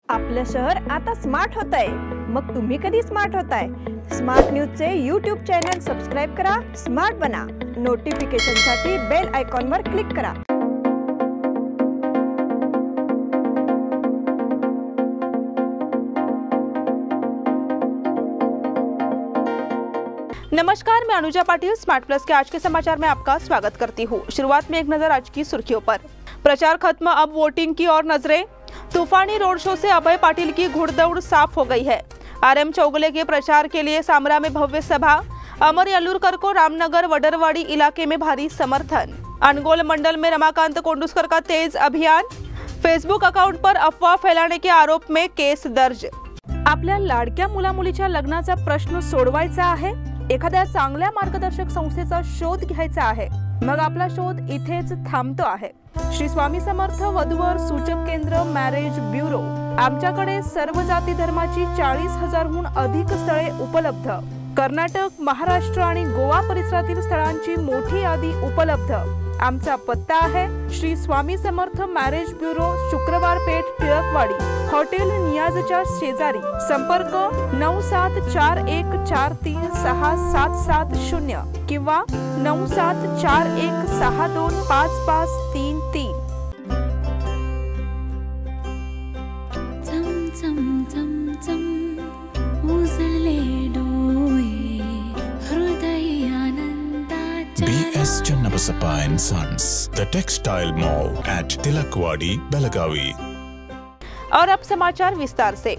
आपलं शहर आता स्मार्ट होत आहे। मग तुम्ही कधी स्मार्ट होताय? स्मार्ट न्यूजचे यूट्यूब चॅनल सबस्क्राइब करा, स्मार्ट बना। नोटिफिकेशनसाठी बेल आयकॉनवर क्लिक करा। नमस्कार, मैं अनुजा पाटिल स्मार्ट प्लस के आज के समाचार में आपका स्वागत करती हूँ। शुरुआत में एक नजर आज की सुर्खियों पर। प्रचार खत्म, अब वोटिंग की ओर नजरें। तूफानी रोड शो से अभय पाटिल की घुड़दौड़ साफ हो गई है। आरएम चौगुले के प्रचार के लिए सामरा में भव्य सभा। अमर यल्लूरकर को रामनगर वडरवाड़ी इलाके में भारी समर्थन। अनगोल मंडल में रमाकांत कोंडुस्कर का तेज अभियान। फेसबुक अकाउंट पर अफवाह फैलाने के आरोप में केस दर्ज। आपल्या लाडक्या मुला मुलीच्या लग्नाचा प्रश्न सोडवायचा आहे? एखाद्या चांगल्या मार्गदर्शक संस्थेचा शोध घ्यायचा आहे? मग आपला शोध इथेच थांबतो आहे। श्री स्वामी समर्थ वधूवर सूचक केंद्र मॅरेज ब्युरो। आमच्याकडे सर्व जाती धर्माची 40,000हून अधिक स्थळे उपलब्ध। कर्नाटक, महाराष्ट्र आणि गोवा परिसरातील स्थळांची मोठी यादी उपलब्ध। आमचा पत्ता आहे श्री स्वामी समर्थ मॅरेज ब्युरो, शुक्रवार पेठ, टिळकवाडी, हॉटेल नियाजच्या शेजारी। संपर्क 9741436770 किंवा 9741625533। BS Channabasappa and Sons, the textile mall at Tilakwadi, Belagavi। और अब समाचार विस्तार से।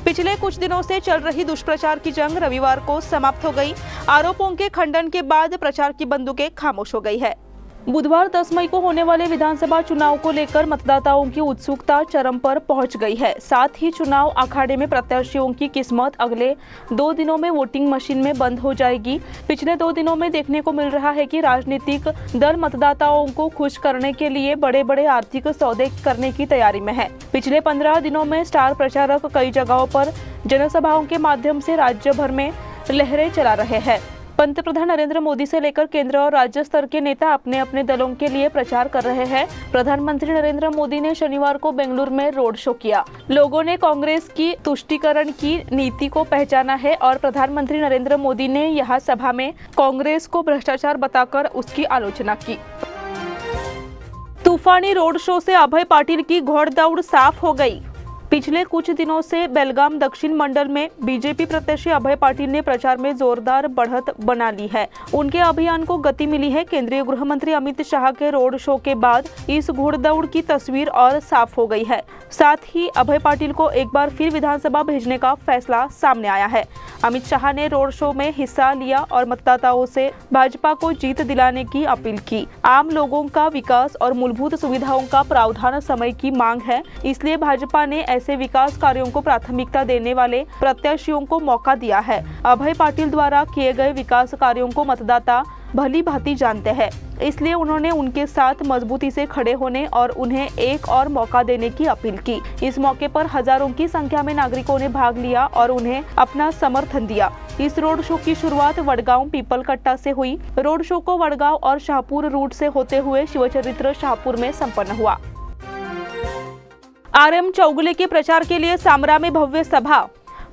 पिछले कुछ दिनों से चल रही दुष्प्रचार की जंग रविवार को समाप्त हो गई। आरोपों के खंडन के बाद प्रचार की बंदूकें खामोश हो गई है। बुधवार 10 मई को होने वाले विधानसभा चुनाव को लेकर मतदाताओं की उत्सुकता चरम पर पहुंच गई है। साथ ही चुनाव अखाड़े में प्रत्याशियों की किस्मत अगले 2 दिनों में वोटिंग मशीन में बंद हो जाएगी। पिछले 2 दिनों में देखने को मिल रहा है कि राजनीतिक दल मतदाताओं को खुश करने के लिए बड़े बड़े आर्थिक सौदे करने की तैयारी में है। पिछले 15 दिनों में स्टार प्रचारक कई जगहों पर जनसभाओं के माध्यम से राज्य भर में लहरें चला रहे हैं। पंतप्रधान नरेंद्र मोदी से लेकर केंद्र और राज्य स्तर के नेता अपने अपने दलों के लिए प्रचार कर रहे हैं। प्रधानमंत्री नरेंद्र मोदी ने शनिवार को बेंगलुरु में रोड शो किया। लोगों ने कांग्रेस की तुष्टीकरण की नीति को पहचाना है और प्रधानमंत्री नरेंद्र मोदी ने यह सभा में कांग्रेस को भ्रष्टाचार बताकर उसकी आलोचना की। तूफानी रोड शो से अभय पाटिल की घोड़दौड़ साफ हो गई। पिछले कुछ दिनों से बेलगाम दक्षिण मंडल में बीजेपी प्रत्याशी अभय पाटिल ने प्रचार में जोरदार बढ़त बना ली है। उनके अभियान को गति मिली है। केंद्रीय गृह मंत्री अमित शाह के रोड शो के बाद इस घुड़दौड़ की तस्वीर और साफ हो गई है। साथ ही अभय पाटिल को एक बार फिर विधानसभा भेजने का फैसला सामने आया है। अमित शाह ने रोड शो में हिस्सा लिया और मतदाताओं से भाजपा को जीत दिलाने की अपील की। आम लोगों का विकास और मूलभूत सुविधाओं का प्रावधान समय की मांग है, इसलिए भाजपा ने ऐसे विकास कार्यों को प्राथमिकता देने वाले प्रत्याशियों को मौका दिया है। अभय पाटिल द्वारा किए गए विकास कार्यों को मतदाता भली भांति जानते हैं, इसलिए उन्होंने उनके साथ मजबूती से खड़े होने और उन्हें एक और मौका देने की अपील की। इस मौके पर हजारों की संख्या में नागरिकों ने भाग लिया और उन्हें अपना समर्थन दिया। इस रोड शो की शुरुआत वडगांव पीपल कट्टा से हुई। रोड शो को वडगांव और शाहपुर रूट से होते हुए शिवचरित्र शाहपुर में संपन्न हुआ। आरएम चौगुले के प्रचार के लिए सामरा में भव्य सभा।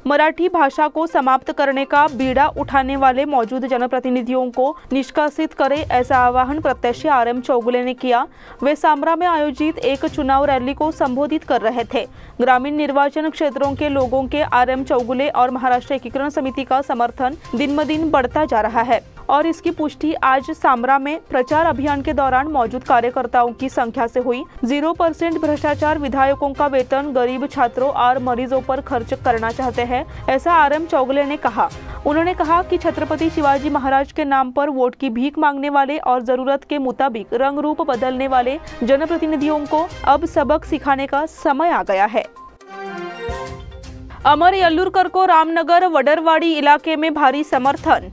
मराठी भाषा को समाप्त करने का बीड़ा उठाने वाले मौजूद जनप्रतिनिधियों को निष्कासित करें, ऐसा आह्वान प्रत्याशी आरएम चौगुले ने किया। वे सामरा में आयोजित एक चुनाव रैली को संबोधित कर रहे थे। ग्रामीण निर्वाचन क्षेत्रों के लोगों के आरएम चौगुले और महाराष्ट्र एकीकरण समिति का समर्थन दिन ब दिन बढ़ता जा रहा है और इसकी पुष्टि आज सामरा में प्रचार अभियान के दौरान मौजूद कार्यकर्ताओं की संख्या से हुई। 0% भ्रष्टाचार, विधायकों का वेतन गरीब छात्रों और मरीजों पर खर्च करना चाहते हैं, ऐसा आरएम चौगुले ने कहा। उन्होंने कहा कि छत्रपति शिवाजी महाराज के नाम पर वोट की भीख मांगने वाले और जरूरत के मुताबिक रंग रूप बदलने वाले जनप्रतिनिधियों को अब सबक सिखाने का समय आ गया है। अमर यल्लूरकर को रामनगर वडरवाड़ी इलाके में भारी समर्थन।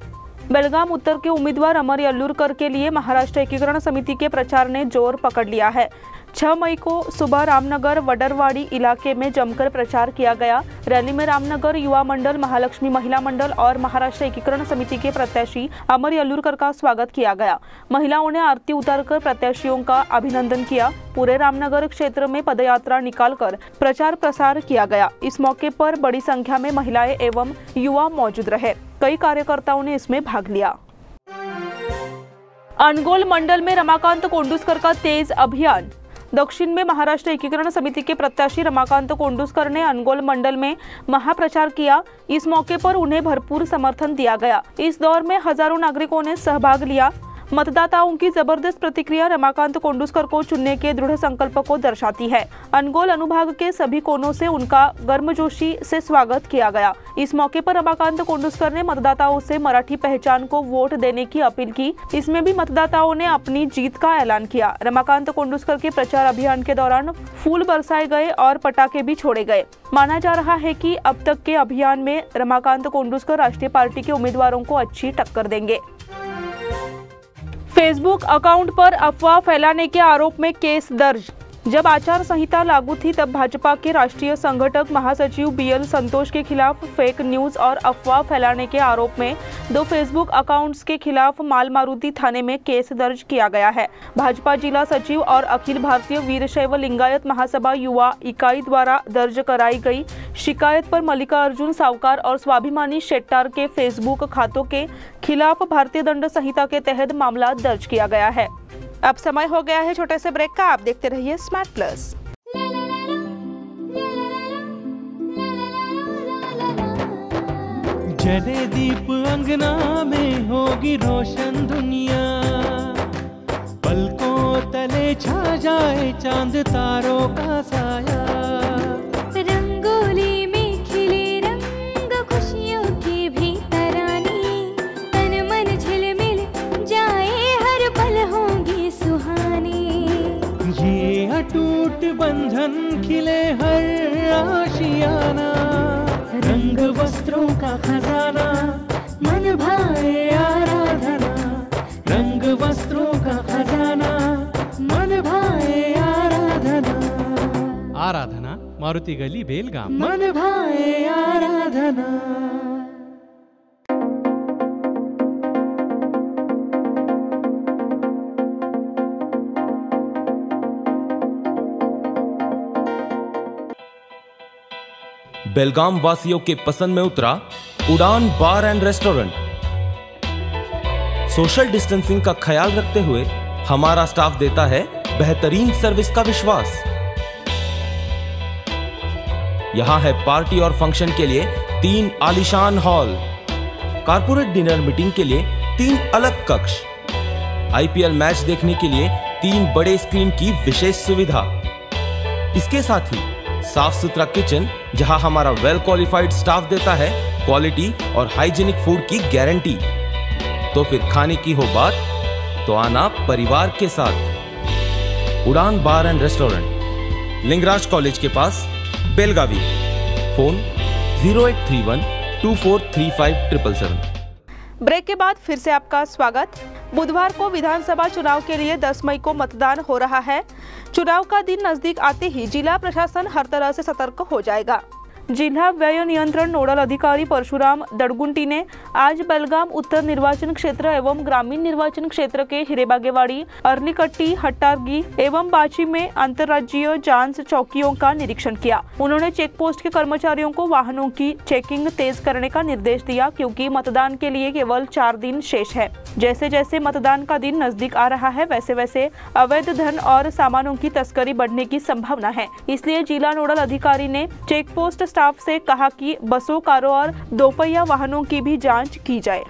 बेलगाम उत्तर के उम्मीदवार अमर यल्लूरकर के लिए महाराष्ट्र एकीकरण समिति के प्रचार ने जोर पकड़ लिया है। 6 मई को सुबह रामनगर वडरवाड़ी इलाके में जमकर प्रचार किया गया। रैली में रामनगर युवा मंडल, महालक्ष्मी महिला मंडल और महाराष्ट्र एकीकरण समिति के प्रत्याशी अमर यल्लूरकर का स्वागत किया गया। महिलाओं ने आरती उतारकर प्रत्याशियों का अभिनंदन किया। पूरे रामनगर क्षेत्र में पदयात्रा निकालकर प्रचार प्रसार किया गया। इस मौके पर बड़ी संख्या में महिलाएं एवं युवा मौजूद रहे। कई कार्यकर्ताओं ने इसमें भाग लिया। अनगोल मंडल में रमाकांत कोंडुस्कर का तेज अभियान। दक्षिण में महाराष्ट्र एकीकरण समिति के प्रत्याशी रमाकांत कोंडुस्कर ने अनगोल मंडल में महाप्रचार किया। इस मौके पर उन्हें भरपूर समर्थन दिया गया। इस दौर में हजारों नागरिकों ने सहभाग लिया। मतदाताओं की जबरदस्त प्रतिक्रिया रमाकांत कोंडुस्कर को चुनने के दृढ़ संकल्प को दर्शाती है। अनगोल अनुभाग के सभी कोनों से उनका गर्मजोशी से स्वागत किया गया। इस मौके पर रमाकांत कोंडुस्कर ने मतदाताओं से मराठी पहचान को वोट देने की अपील की। इसमें भी मतदाताओं ने अपनी जीत का ऐलान किया। रमाकांत कोंडुस्कर के प्रचार अभियान के दौरान फूल बरसाए गए और पटाखे भी छोड़े गए। माना जा रहा है कि अब तक के अभियान में रमाकांत कोंडुस्कर राष्ट्रीय पार्टी के उम्मीदवारों को अच्छी टक्कर देंगे। फेसबुक अकाउंट पर अफवाह फैलाने के आरोप में केस दर्ज। जब आचार संहिता लागू थी तब भाजपा के राष्ट्रीय संगठक महासचिव BL संतोष के खिलाफ फेक न्यूज और अफवाह फैलाने के आरोप में 2 फेसबुक अकाउंट्स के खिलाफ माल मारुति थाने में केस दर्ज किया गया है। भाजपा जिला सचिव और अखिल भारतीय वीरशैव लिंगायत महासभा युवा इकाई द्वारा दर्ज कराई गई शिकायत पर मल्लिकार्जुन सावकार और स्वाभिमानी शेट्टार के फेसबुक खातों के खिलाफ भारतीय दंड संहिता के तहत मामला दर्ज किया गया है। अब समय हो गया है छोटे से ब्रेक का। आप देखते रहिए स्मार्ट प्लस। जले दीप अंगना में होगी रोशन दुनिया, पलकों तले छा जाए चांद तारों का साया। रंगोली में खिले रंग खुशियों की भी तरानी, तन मन झिलमिल जाए हर पल होंगी सुहानी। ये अटूट बंधन खिले हर आशियाना, रंग वस्त्रों का खजाना मन भाए आराधना। रंग वस्त्रों का खजाना मन भाए आराधना। आराधना मारुति गली बेलगाम। मन भाए आराधना। बेलगाम वासियों के पसंद में उतरा उड़ान बार एंड रेस्टोरेंट। सोशल डिस्टेंसिंग का ख्याल रखते हुए हमारा स्टाफ देता है बेहतरीन सर्विस का विश्वास। यहां है पार्टी और फंक्शन के लिए 3 आलीशान हॉल, कारपोरेट डिनर मीटिंग के लिए 3 अलग कक्ष, IPL मैच देखने के लिए 3 बड़े स्क्रीन की विशेष सुविधा। इसके साथ ही साफ सुथरा किचन जहां हमारा वेल क्वालिफाइड स्टाफ देता है क्वालिटी और हाइजीनिक फूड की गारंटी। तो फिर खाने की हो बात तो आना परिवार के साथ। उड़ान बार एंड रेस्टोरेंट, लिंगराज कॉलेज के पास, बेलगावी। फोन 0831 2435 ब्रेक के बाद फिर से आपका स्वागत। बुधवार को विधानसभा चुनाव के लिए 10 मई को मतदान हो रहा है। चुनाव का दिन नजदीक आते ही जिला प्रशासन हर तरह से सतर्क हो जाएगा। जिला व्यय नियंत्रण नोडल अधिकारी परशुराम दड़गुंटी ने आज बेलगाम उत्तर निर्वाचन क्षेत्र एवं ग्रामीण निर्वाचन क्षेत्र के हिरेबागेवाड़ी, अर्लीकट्टी, हट्टारगी एवं बाची में अंतर्राज्यीय जांच चौकियों का निरीक्षण किया। उन्होंने चेक पोस्ट के कर्मचारियों को वाहनों की चेकिंग तेज करने का निर्देश दिया, क्योंकि मतदान के लिए केवल 4 दिन शेष है। जैसे जैसे मतदान का दिन नजदीक आ रहा है वैसे वैसे अवैध धन और सामानों की तस्करी बढ़ने की संभावना है। इसलिए जिला नोडल अधिकारी ने चेक पोस्ट स्टाफ से कहा कि बसों, कारों और दोपहिया वाहनों की भी जांच की जाए।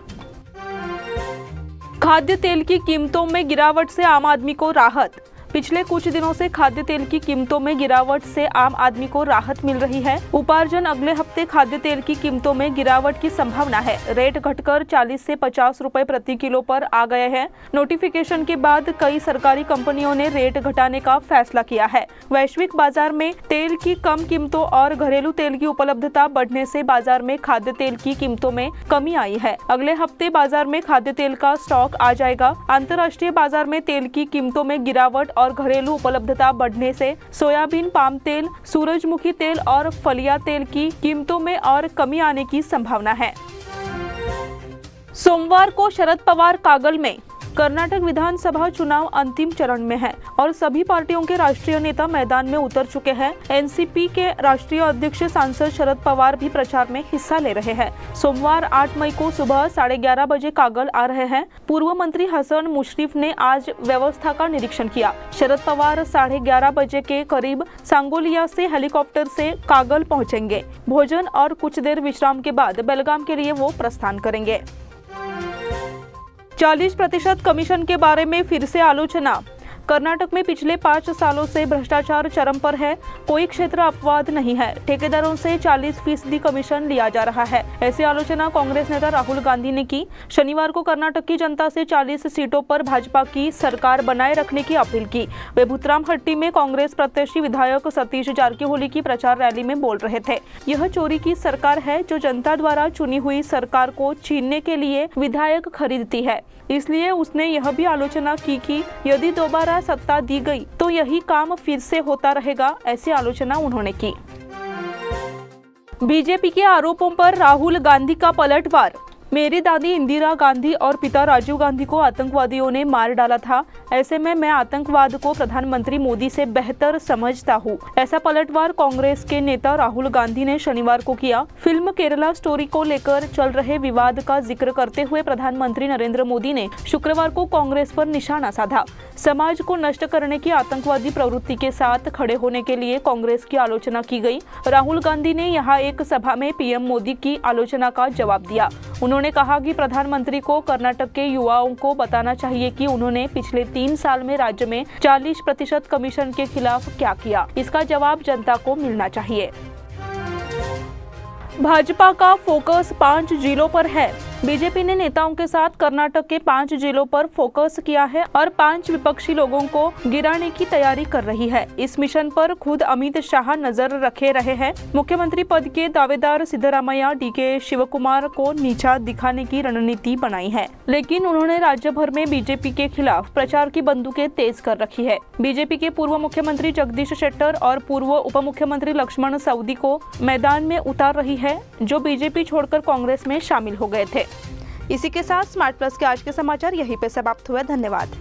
खाद्य तेल की कीमतों में गिरावट से आम आदमी को राहत। पिछले कुछ दिनों से खाद्य तेल की कीमतों में गिरावट से आम आदमी को राहत मिल रही है। उपार्जन अगले हफ्ते खाद्य तेल की कीमतों में गिरावट की संभावना है। रेट घटकर 40 से 50 रुपए प्रति किलो पर आ गए हैं। नोटिफिकेशन के बाद कई सरकारी कंपनियों ने रेट घटाने का फैसला किया है। वैश्विक बाजार में तेल की कम कीमतों और घरेलू तेल की उपलब्धता बढ़ने से बाजार में खाद्य तेल की कीमतों में कमी आई है। अगले हफ्ते बाजार में खाद्य तेल का स्टॉक आ जाएगा। अंतर्राष्ट्रीय बाजार में तेल की कीमतों में गिरावट और घरेलू उपलब्धता बढ़ने से सोयाबीन, पाम तेल, सूरजमुखी तेल और फलिया तेल की कीमतों में और कमी आने की संभावना है। सोमवार को शरद पवार कागल में कर्नाटक विधानसभा चुनाव अंतिम चरण में है और सभी पार्टियों के राष्ट्रीय नेता मैदान में उतर चुके हैं। एनसीपी के राष्ट्रीय अध्यक्ष सांसद शरद पवार भी प्रचार में हिस्सा ले रहे हैं। सोमवार 8 मई को सुबह 11:30 बजे कागल आ रहे हैं। पूर्व मंत्री हसन मुशर्रफ ने आज व्यवस्था का निरीक्षण किया। शरद पवार 11:30 बजे के करीब सांगोलिया से हेलीकॉप्टर से कागल पहुंचेंगे। भोजन और कुछ देर विश्राम के बाद बेलगाम के लिए वो प्रस्थान करेंगे। 40% कमीशन के बारे में फिर से आलोचना। कर्नाटक में पिछले 5 सालों से भ्रष्टाचार चरम पर है। कोई क्षेत्र अपवाद नहीं है। ठेकेदारों से 40% कमीशन लिया जा रहा है। ऐसी आलोचना कांग्रेस नेता राहुल गांधी ने की। शनिवार को कर्नाटक की जनता से 40 सीटों पर भाजपा की सरकार बनाए रखने की अपील की। वे भूतरामहट्टी में कांग्रेस प्रत्याशी विधायक सतीश जारकिहोली की प्रचार रैली में बोल रहे थे। यह चोरी की सरकार है जो जनता द्वारा चुनी हुई सरकार को छीनने के लिए विधायक खरीदती है। इसलिए उसने यह भी आलोचना की कि यदि दोबारा सत्ता दी गई तो यही काम फिर से होता रहेगा। ऐसी आलोचना उन्होंने की। बीजेपी के आरोपों पर राहुल गांधी का पलटवार। मेरी दादी इंदिरा गांधी और पिता राजीव गांधी को आतंकवादियों ने मार डाला था। ऐसे में मैं आतंकवाद को प्रधानमंत्री मोदी से बेहतर समझता हूँ। ऐसा पलटवार कांग्रेस के नेता राहुल गांधी ने शनिवार को किया। फिल्म केरला स्टोरी को लेकर चल रहे विवाद का जिक्र करते हुए प्रधानमंत्री नरेंद्र मोदी ने शुक्रवार को कांग्रेस पर निशाना साधा। समाज को नष्ट करने की आतंकवादी प्रवृत्ति के साथ खड़े होने के लिए कांग्रेस की आलोचना की गई। राहुल गांधी ने यहाँ एक सभा में पीएम मोदी की आलोचना का जवाब दिया। उन्होंने कहा कि प्रधानमंत्री को कर्नाटक के युवाओं को बताना चाहिए कि उन्होंने पिछले 3 साल में राज्य में 40% कमीशन के खिलाफ क्या किया। इसका जवाब जनता को मिलना चाहिए। भाजपा का फोकस 5 जिलों पर है। बीजेपी ने नेताओं के साथ कर्नाटक के 5 जिलों पर फोकस किया है और 5 विपक्षी लोगों को गिराने की तैयारी कर रही है। इस मिशन पर खुद अमित शाह नजर रखे रहे हैं। मुख्यमंत्री पद के दावेदार सिद्धरामैया डीके शिवकुमार को नीचा दिखाने की रणनीति बनाई है, लेकिन उन्होंने राज्य भर में बीजेपी के खिलाफ प्रचार की बंदूकें तेज कर रखी है। बीजेपी के पूर्व मुख्यमंत्री जगदीश शेट्टर और पूर्व उप मुख्यमंत्री लक्ष्मण सवदी को मैदान में उतार रही है, जो बीजेपी छोड़कर कांग्रेस में शामिल हो गए थे। इसी के साथ स्मार्ट प्लस के आज के समाचार यहीं पे समाप्त हुए। धन्यवाद।